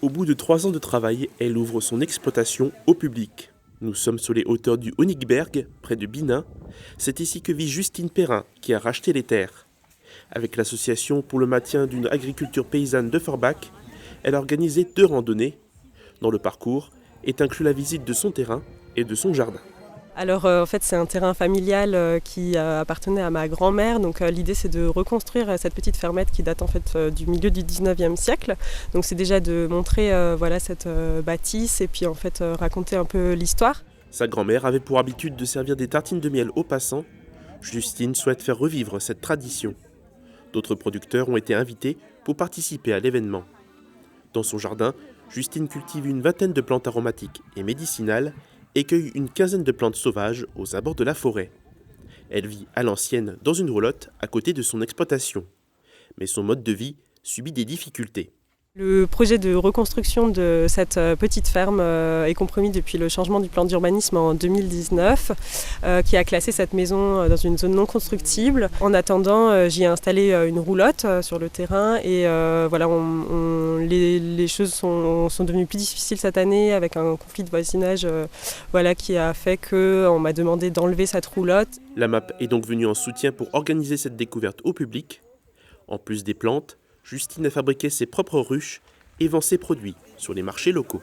Au bout de 3 ans de travail, elle ouvre son exploitation au public. Nous sommes sur les hauteurs du Honigberg, près de Binin. C'est ici que vit Justine Perrin, qui a racheté les terres. Avec l'association pour le maintien d'une agriculture paysanne de Forbach, elle a organisé 2 randonnées. Dans le parcours est inclus la visite de son terrain et de son jardin. Alors en fait c'est un terrain familial qui appartenait à ma grand-mère, donc l'idée c'est de reconstruire cette petite fermette qui date en fait du milieu du 19e siècle. Donc c'est déjà de montrer voilà, cette bâtisse et puis en fait raconter un peu l'histoire. Sa grand-mère avait pour habitude de servir des tartines de miel aux passants. Justine souhaite faire revivre cette tradition. D'autres producteurs ont été invités pour participer à l'événement. Dans son jardin, Justine cultive une vingtaine de plantes aromatiques et médicinales et cueille une quinzaine de plantes sauvages aux abords de la forêt. Elle vit à l'ancienne dans une roulotte à côté de son exploitation. Mais son mode de vie subit des difficultés. Le projet de reconstruction de cette petite ferme est compromis depuis le changement du plan d'urbanisme en 2019 qui a classé cette maison dans une zone non constructible. En attendant, j'y ai installé une roulotte sur le terrain et voilà, les choses sont devenues plus difficiles cette année avec un conflit de voisinage voilà, qui a fait qu'on m'a demandé d'enlever cette roulotte. La MAP est donc venue en soutien pour organiser cette découverte au public. En plus des plantes, Justine a fabriqué ses propres ruches et vend ses produits sur les marchés locaux.